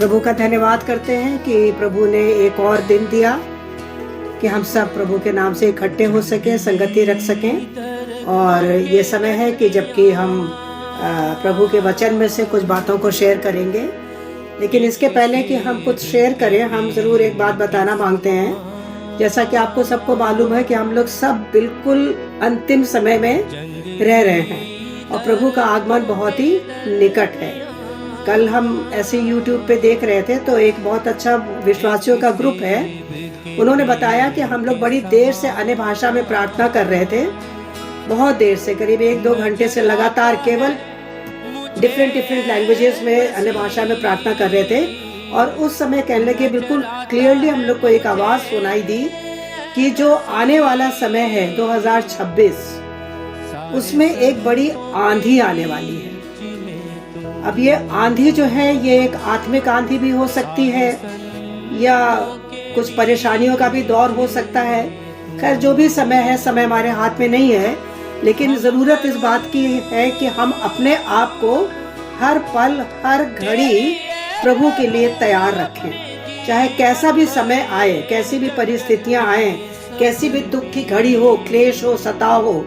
प्रभु का धन्यवाद करते हैं कि प्रभु ने एक और दिन दिया कि हम सब प्रभु के नाम से इकट्ठे हो सकें, संगति रख सकें। और ये समय है कि जबकि हम प्रभु के वचन में से कुछ बातों को शेयर करेंगे, लेकिन इसके पहले कि हम कुछ शेयर करें, हम ज़रूर एक बात बताना मांगते हैं। जैसा कि आपको सबको मालूम है कि हम लोग सब बिल्कुल अंतिम समय में रह रहे हैं और प्रभु का आगमन बहुत ही निकट है। कल हम ऐसे YouTube पे देख रहे थे तो एक बहुत अच्छा विश्वासियों का ग्रुप है, उन्होंने बताया कि हम लोग बड़ी देर से अन्य भाषा में प्रार्थना कर रहे थे, बहुत देर से, करीब 1-2 घंटे से लगातार केवल डिफरेंट लैंग्वेजेस में अन्य भाषा में प्रार्थना कर रहे थे। और उस समय कहने लगे, बिल्कुल क्लियरली हम लोग को एक आवाज सुनाई दी कि जो आने वाला समय है 2026, उसमें एक बड़ी आंधी आने वाली है। अब ये आंधी जो है ये एक आत्मिक आंधी भी हो सकती है या कुछ परेशानियों का भी दौर हो सकता है। खैर जो भी समय है, समय हमारे हाथ में नहीं है, लेकिन ज़रूरत इस बात की है कि हम अपने आप को हर पल हर घड़ी प्रभु के लिए तैयार रखें। चाहे कैसा भी समय आए, कैसी भी परिस्थितियां आए, कैसी भी दुख की घड़ी हो, क्लेश हो, सताव हो,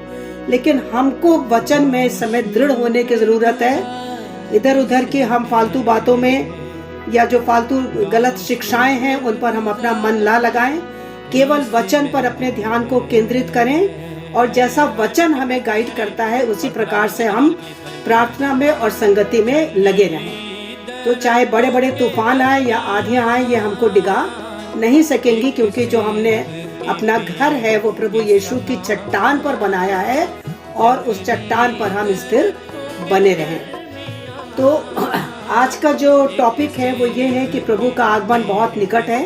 लेकिन हमको वचन में इस समय दृढ़ होने की ज़रूरत है। इधर उधर की हम फालतू बातों में या जो फालतू गलत शिक्षाएं हैं उन पर हम अपना मन ना लगाएं, केवल वचन पर अपने ध्यान को केंद्रित करें और जैसा वचन हमें गाइड करता है उसी प्रकार से हम प्रार्थना में और संगति में लगे रहें। तो चाहे बड़े बड़े तूफान आए या आंधियां आए, ये हमको डिगा नहीं सकेंगी, क्योंकि जो हमने अपना घर है वो प्रभु यीशु की चट्टान पर बनाया है और उस चट्टान पर हम स्थिर बने रहें। तो आज का जो टॉपिक है वो ये है कि प्रभु का आगमन बहुत निकट है।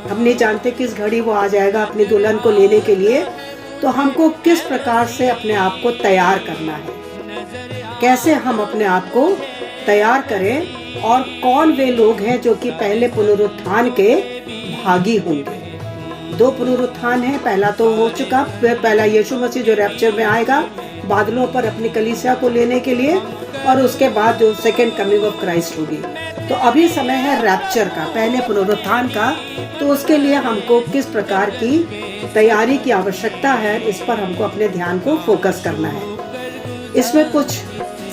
हम नहीं जानते किस घड़ी वो आ जाएगा अपनी दुल्हन को लेने के लिए, तो हमको किस प्रकार से अपने आप को तैयार करना है, कैसे हम अपने आप को तैयार करें और कौन वे लोग हैं जो कि पहले पुनरुत्थान के भागी होंगे। 2 पुनरुत्थान है, पहला तो हो चुका, फिर पहला यीशु मसीह जो रैप्चर में आएगा बादलों पर अपनी कलीसिया को लेने के लिए, और उसके बाद जो सेकेंड कमिंग ऑफ क्राइस्ट होगी। तो अभी समय है रैप्चर का, पहले पुनरुत्थान का। तो उसके लिए हमको किस प्रकार की तैयारी की आवश्यकता है, इस पर हमको अपने ध्यान को फोकस करना है। इसमें कुछ,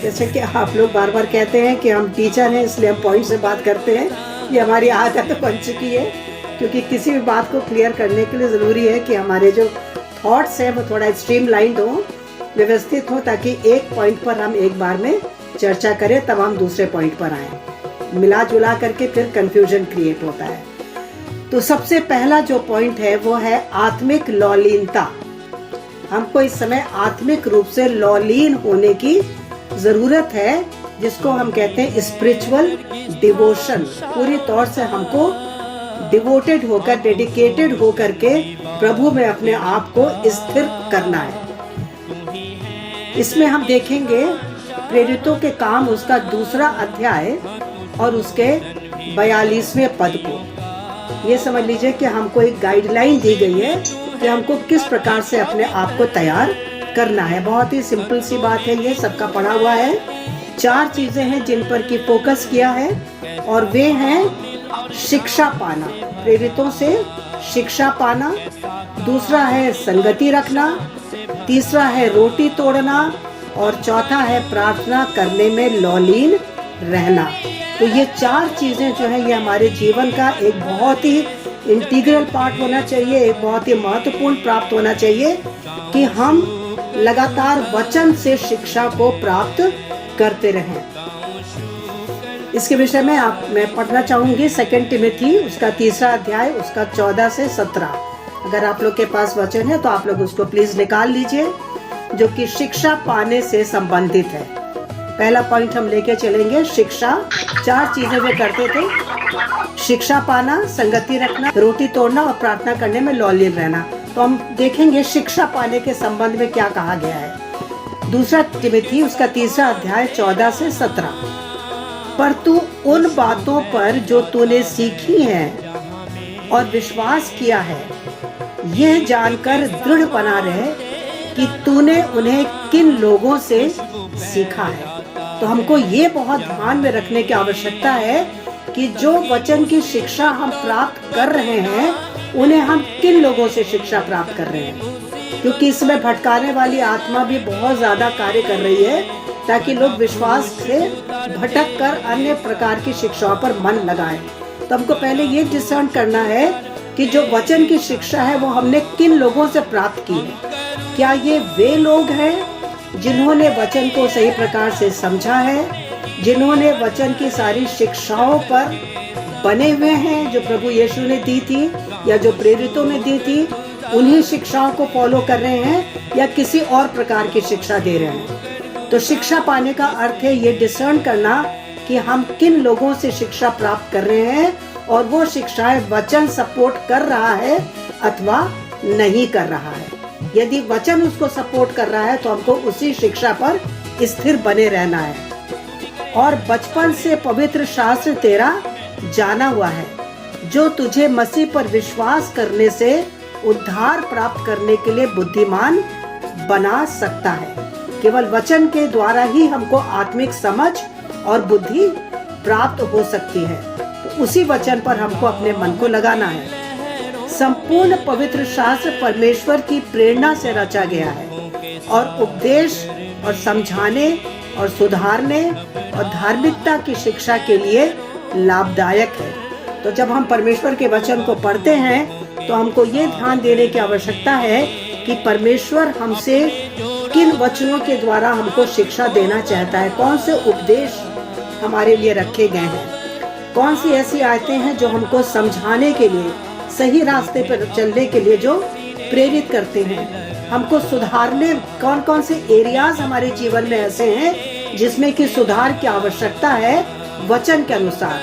जैसे कि आप लोग बार बार कहते हैं कि हम टीचर हैं इसलिए हम पॉइंट से बात करते हैं, ये हमारी आदत बन चुकी है, क्योंकि किसी भी बात को क्लियर करने के लिए ज़रूरी है कि हमारे जो थॉट्स हैं वो थोड़ा स्ट्रीमलाइंड हो, व्यवस्थित हो, ताकि एक पॉइंट पर हम एक बार में चर्चा करें, तब हम दूसरे पॉइंट पर आए। मिला जुला करके फिर कंफ्यूजन क्रिएट होता है। तो सबसे पहला जो पॉइंट है वो है आत्मिक लौलीनता। हमको इस समय आत्मिक रूप से लौलीन होने की जरूरत है, जिसको हम कहते हैं स्पिरिचुअल डिवोशन। पूरी तौर से हमको डिवोटेड होकर, डेडिकेटेड होकर के प्रभु में अपने आप को स्थिर करना है। इसमें हम देखेंगे प्रेरितों के काम, उसका 2 अध्याय और उसके 42वें पद को। ये समझ लीजिए कि हमको एक गाइडलाइन दी गई है कि हमको किस प्रकार से अपने आप को तैयार करना है। बहुत ही सिंपल सी बात है, ये सबका पढ़ा हुआ है। 4 चीजें हैं जिन पर की फोकस किया है, और वे हैं शिक्षा पाना, प्रेरितों से शिक्षा पाना। दूसरा है संगति रखना, तीसरा है रोटी तोड़ना, और चौथा है प्रार्थना करने में लौलीन रहना। तो ये 4 चीजें जो है ये हमारे जीवन का एक बहुत ही इंटीग्रल पार्ट होना चाहिए, एक बहुत ही महत्वपूर्ण प्राप्त होना चाहिए कि हम लगातार वचन से शिक्षा को प्राप्त करते रहें। इसके विषय में मैं पढ़ना चाहूंगी 2 तिमोथी उसका 3 अध्याय, उसका 14 से 17। अगर आप लोग के पास वचन है तो आप लोग उसको प्लीज निकाल लीजिए, जो कि शिक्षा पाने से संबंधित है। पहला पॉइंट हम लेके चलेंगे, शिक्षा। 4 चीजें वे करते थे, शिक्षा पाना, संगति रखना, रोटी तोड़ना और प्रार्थना करने में लौलीन रहना। तो हम देखेंगे शिक्षा पाने के संबंध में क्या कहा गया है। 2 तिमोथी उसका 3 अध्याय 14 से 17। पर तू उन बातों पर जो तूने सीखी हैं और विश्वास किया है, यह जानकर दृढ़ बना रहे कि तूने उन्हें किन लोगों से सीखा है। तो हमको ये बहुत ध्यान में रखने की आवश्यकता है कि जो वचन की शिक्षा हम प्राप्त कर रहे हैं उन्हें हम किन लोगों से शिक्षा प्राप्त कर रहे हैं, क्योंकि इसमें भटकाने वाली आत्मा भी बहुत ज्यादा कार्य कर रही है ताकि लोग विश्वास से भटक कर अन्य प्रकार की शिक्षाओं पर मन लगाएं। तो हमको पहले ये डिसर्न करना है कि जो वचन की शिक्षा है वो हमने किन लोगों से प्राप्त की है। क्या ये वे लोग हैं जिन्होंने वचन को सही प्रकार से समझा है, जिन्होंने वचन की सारी शिक्षाओं पर बने हुए हैं जो प्रभु यीशु ने दी थी या जो प्रेरितों ने दी थी, उन्हीं शिक्षाओं को फॉलो कर रहे हैं या किसी और प्रकार की शिक्षा दे रहे हैं। तो शिक्षा पाने का अर्थ है ये डिसर्न करना कि हम किन लोगों से शिक्षा प्राप्त कर रहे हैं और वो शिक्षाएं वचन सपोर्ट कर रहा है अथवा नहीं कर रहा है। यदि वचन उसको सपोर्ट कर रहा है तो हमको उसी शिक्षा पर स्थिर बने रहना है। और बचपन से पवित्र शास्त्र तेरा जाना हुआ है, जो तुझे मसीह पर विश्वास करने से उद्धार प्राप्त करने के लिए बुद्धिमान बना सकता है। केवल वचन के द्वारा ही हमको आत्मिक समझ और बुद्धि प्राप्त हो सकती है। तो उसी वचन पर हमको अपने मन को लगाना है। संपूर्ण पवित्र शास्त्र परमेश्वर की प्रेरणा से रचा गया है और उपदेश और समझाने और सुधारने और धार्मिकता की शिक्षा के लिए लाभदायक है। तो जब हम परमेश्वर के वचन को पढ़ते हैं तो हमको ये ध्यान देने की आवश्यकता है कि परमेश्वर हमसे किन वचनों के द्वारा हमको शिक्षा देना चाहता है, कौन से उपदेश हमारे लिए रखे गए हैं, कौन सी ऐसी आयतें हैं जो हमको समझाने के लिए, सही रास्ते पर चलने के लिए जो प्रेरित करते हैं, हमको सुधारने कौन कौन से एरियाज हमारे जीवन में ऐसे हैं जिसमें कि सुधार की आवश्यकता है वचन के अनुसार,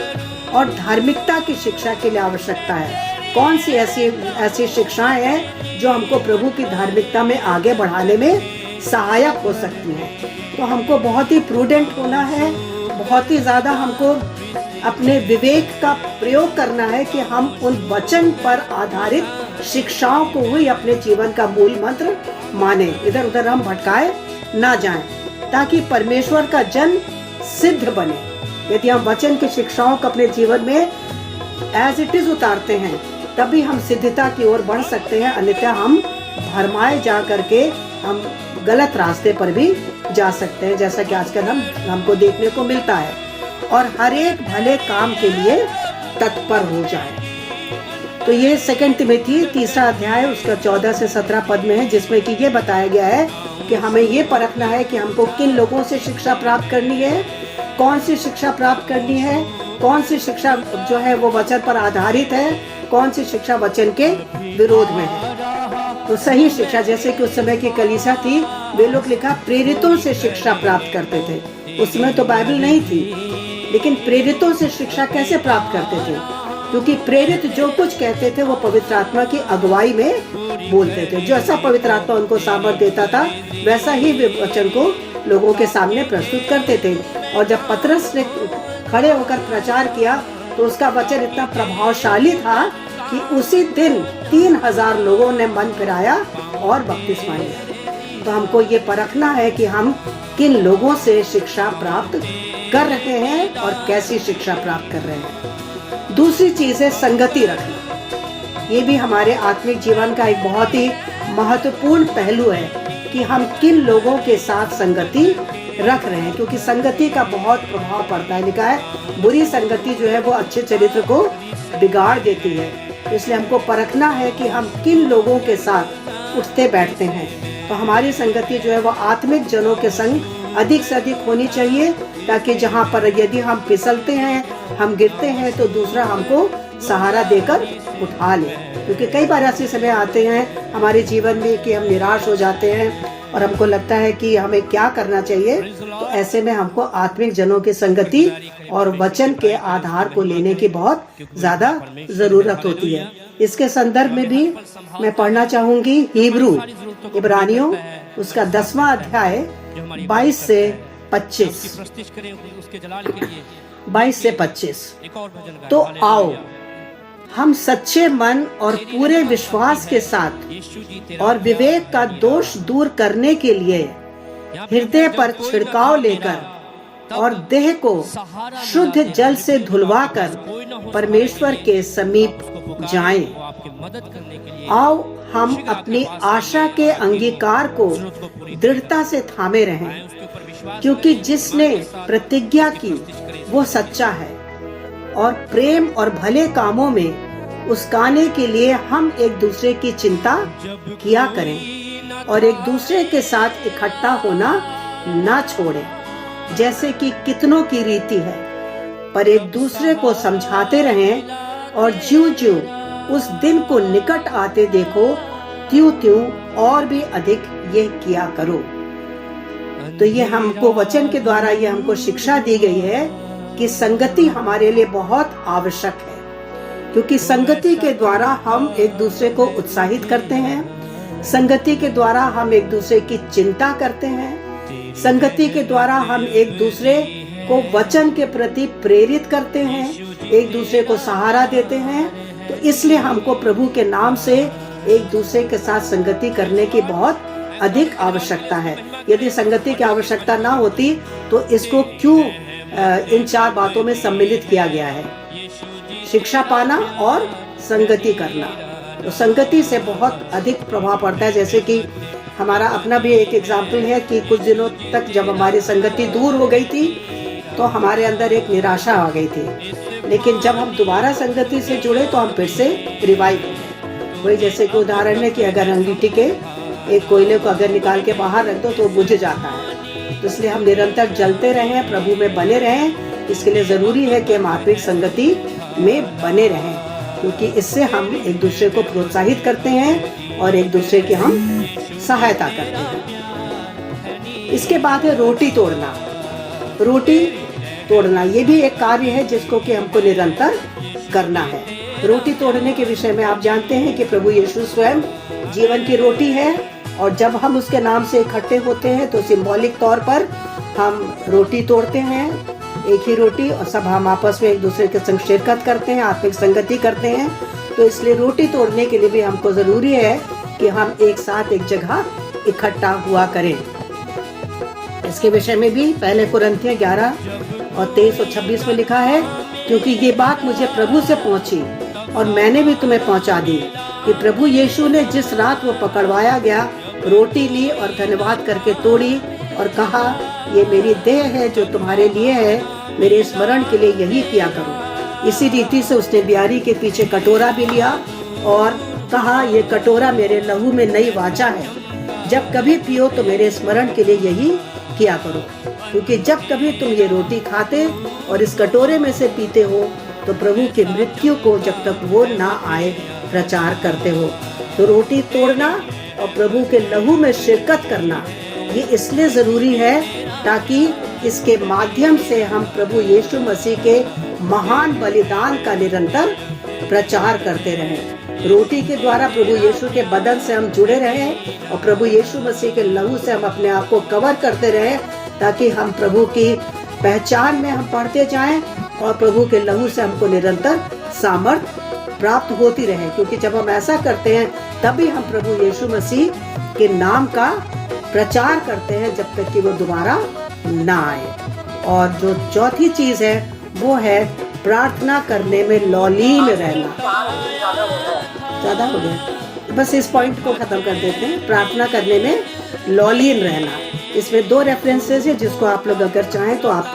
और धार्मिकता की शिक्षा के लिए आवश्यकता है। कौन सी ऐसी शिक्षाएं हैं जो हमको प्रभु की धार्मिकता में आगे बढ़ाने में सहायक हो सकती हैं। तो हमको बहुत ही प्रूडेंट होना है, बहुत ही ज्यादा हमको अपने विवेक का प्रयोग करना है कि हम उन वचन पर आधारित शिक्षाओं को ही अपने जीवन का मूल मंत्र माने, इधर उधर हम भटकाए ना जाएं, ताकि परमेश्वर का जन सिद्ध बने। यदि हम वचन की शिक्षाओं को अपने जीवन में एज इट इज उतारते हैं तभी हम सिद्धता की ओर बढ़ सकते हैं, अन्यथा हम भरमाए जा करके हम गलत रास्ते पर भी जा सकते हैं, जैसा कि आजकल हमको देखने को मिलता है। और हर एक भले काम के लिए तत्पर हो जाए। तो ये 2 तिमोथी 3 अध्याय उसका 14 से 17 पद में है, जिसमें कि ये बताया गया है कि हमें ये परखना है कि हमको किन लोगों से शिक्षा प्राप्त करनी है, कौन सी शिक्षा प्राप्त करनी है, कौन सी शिक्षा जो है वो वचन पर आधारित है, कौन सी शिक्षा वचन के विरोध में है। तो सही शिक्षा, जैसे कि उस समय की कलीसिया थी, वे लोग लिखा प्रेरितों से शिक्षा प्राप्त करते थे। उसमें तो बाइबल नहीं थी, लेकिन प्रेरितों से शिक्षा कैसे प्राप्त करते थे, क्योंकि प्रेरित जो कुछ कहते थे वो पवित्र आत्मा की अगुवाई में बोलते थे। जो ऐसा पवित्र आत्मा उनको सामर्थ देता था वैसा ही वे वचन को लोगों के सामने प्रस्तुत करते थे। और जब पतरस ने खड़े होकर प्रचार किया तो उसका वचन इतना प्रभावशाली था कि उसी दिन 3000 लोगों ने मन फिराया और बपतिस्मा लिया। तो हमको ये परखना है कि हम किन लोगों से शिक्षा प्राप्त कर रहे हैं और कैसी शिक्षा प्राप्त कर रहे हैं। दूसरी चीज है संगति रखना। ये भी हमारे आत्मिक जीवन का एक बहुत ही महत्वपूर्ण पहलू है कि हम किन लोगों के साथ संगति रख रहे हैं, क्योंकि संगति का बहुत प्रभाव पड़ता है। लिखा है बुरी संगति जो है वो अच्छे चरित्र को बिगाड़ देती है। इसलिए हमको परखना है कि हम किन लोगों के साथ उठते बैठते हैं। तो हमारी संगति जो है वो आत्मिक जनों के संग अधिक से अधिक होनी चाहिए, ताकि जहाँ पर यदि हम फिसलते हैं, हम गिरते हैं, तो दूसरा हमको सहारा देकर उठा ले। क्योंकि कई बार ऐसे समय आते हैं हमारे जीवन में कि हम निराश हो जाते हैं और हमको लगता है कि हमें क्या करना चाहिए। तो ऐसे में हमको आत्मिक जनों की संगति और वचन के आधार को लेने की बहुत ज्यादा जरूरत होती है। इसके संदर्भ में भी मैं पढ़ना चाहूंगी इब्रानियों उसका 10वां अध्याय 22 से 25। तो आओ हम सच्चे मन और पूरे विश्वास के साथ और विवेक का दोष दूर करने के लिए हृदय पर छिड़काव लेकर और देह को शुद्ध जल से धुलवाकर परमेश्वर के समीप जाएं। आओ हम अपनी आशा के अंगीकार को दृढ़ता से थामे रहें, क्योंकि जिसने प्रतिज्ञा की वो सच्चा है, और प्रेम और भले कामों में उस्काने के लिए हम एक दूसरे की चिंता किया करें और एक दूसरे के साथ इकट्ठा होना ना छोड़ें, जैसे कि कितनों की रीति है, पर एक दूसरे को समझाते रहें, और ज्यों-ज्यों उस दिन को निकट आते देखो त्यों-त्यों और भी अधिक ये किया करो। तो ये हमको वचन के द्वारा ये हमको शिक्षा दी गई है कि संगति हमारे लिए बहुत आवश्यक है, क्योंकि संगति के द्वारा हम एक दूसरे को उत्साहित करते हैं, संगति के द्वारा हम एक दूसरे की चिंता करते हैं, संगति के द्वारा हम एक दूसरे को वचन के प्रति प्रेरित करते हैं, एक दूसरे को सहारा देते हैं। तो इसलिए हमको प्रभु के नाम से एक दूसरे के साथ संगति करने की बहुत अधिक आवश्यकता है। यदि संगति की आवश्यकता ना होती तो इसको क्यों इन 4 बातों में सम्मिलित किया गया है? शिक्षा पाना और संगति करना। तो संगति से बहुत अधिक प्रभाव पड़ता है। जैसे कि हमारा अपना भी एक एग्जाम्पल है कि कुछ दिनों तक जब हमारी संगति दूर हो गई थी तो हमारे अंदर एक निराशा आ गई थी, लेकिन जब हम दोबारा संगति से जुड़े तो हम फिर से रिवाइव हो गए। वही जैसे कि उदाहरण है कि अगर अंगीठी के एक कोयले को अगर निकाल के बाहर रख दो तो बुझ जाता है। तो इसलिए हम निरंतर जलते रहें, प्रभु में बने रहें। इसके लिए जरूरी है कि हम आत्मिक संगति में बने रहें, क्योंकि इससे हम एक दूसरे को प्रोत्साहित करते हैं और एक दूसरे की हम सहायता करते हैं। इसके बाद है रोटी तोड़ना। रोटी तोड़ना ये भी एक कार्य है जिसको कि हमको निरंतर करना है। रोटी तोड़ने के विषय में आप जानते हैं कि प्रभु यीशु स्वयं जीवन की रोटी है, और जब हम उसके नाम से इकट्ठे होते हैं तो सिंबॉलिक तौर पर हम रोटी तोड़ते हैं, एक ही रोटी, और सब हम आपस में एक दूसरे के संग शिरकत करते हैं, आत्मिक संगति करते हैं। तो इसलिए रोटी तोड़ने के लिए भी हमको जरूरी है कि हम एक साथ एक जगह इकट्ठा हुआ करें। इसके विषय में भी पहले कुरिन्थियों 11 और 23 और 26 में लिखा है, क्योंकि ये बात मुझे प्रभु से पहुंची और मैंने भी तुम्हें पहुंचा दी कि प्रभु यीशु ने जिस रात वो पकड़वाया गया रोटी ली और धन्यवाद करके तोड़ी और कहा, ये मेरी देह है जो तुम्हारे लिए है, मेरे स्मरण के लिए यही किया करो। इसी रीति से उसने ब्यारी के पीछे कटोरा भी लिया और कहा, ये कटोरा मेरे लहू में नई वाचा है, जब कभी पियो तो मेरे स्मरण के लिए यही किया करो। क्योंकि जब कभी तुम ये रोटी खाते और इस कटोरे में से पीते हो तो प्रभु की मृत्यु को जब तक वो ना आए प्रचार करते हो। तो रोटी तोड़ना और प्रभु के लहू में शिरकत करना ये इसलिए जरूरी है ताकि इसके माध्यम से हम प्रभु यीशु मसीह के महान बलिदान का निरंतर प्रचार करते रहें। रोटी के द्वारा प्रभु यीशु के बदन से हम जुड़े रहें और प्रभु यीशु मसीह के लहू से हम अपने आप को कवर करते रहें, ताकि हम प्रभु की पहचान में हम बढ़ते जाएं और प्रभु के लहू से हमको निरंतर सामर्थ प्राप्त होती रहे। क्योंकि जब हम ऐसा करते हैं तभी हम प्रभु यीशु मसीह के नाम का प्रचार करते हैं, जब तक कि वो दोबारा ना आए। और जो चौथी चीज है वो है प्रार्थना करने में लौलीन रहना। ज्यादा हो गया, बस इस पॉइंट को खत्म कर देते हैं। प्रार्थना करने में लौलीन रहना, इसमें 2 रेफरेंसेस है जिसको आप लोग अगर चाहें तो आप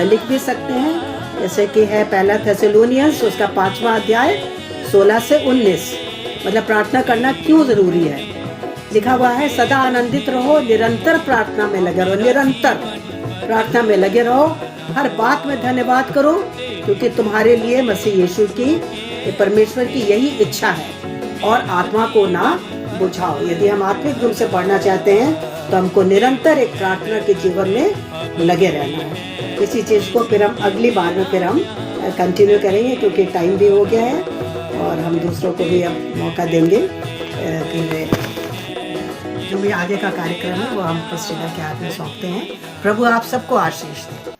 लिख भी सकते हैं। जैसे कि है पहला थेसलोनियंस उसका 5वां अध्याय 16 से 19। मतलब प्रार्थना करना क्यों जरूरी है, लिखा हुआ है, सदा आनंदित रहो, निरंतर प्रार्थना में लगे रहो, निरंतर प्रार्थना में लगे रहो, हर बात में धन्यवाद करो, क्योंकि तुम्हारे लिए मसीह यीशु की परमेश्वर की यही इच्छा है, और आत्मा को ना बुझाओ। यदि हम आत्मिक रूप से बढ़ना चाहते हैं तो हमको निरंतर एक प्रार्थना के जीवन में लगे रहना है। इसी चीज को फिर हम अगली बार में फिर हम कंटिन्यू करेंगे, क्योंकि टाइम भी हो गया है और हम दूसरों को भी अब मौका देंगे कि जो भी आगे का कार्यक्रम है वो हम क्रिस्टीना के हाथ में सौंपते हैं। प्रभु आप सबको आशीष दें।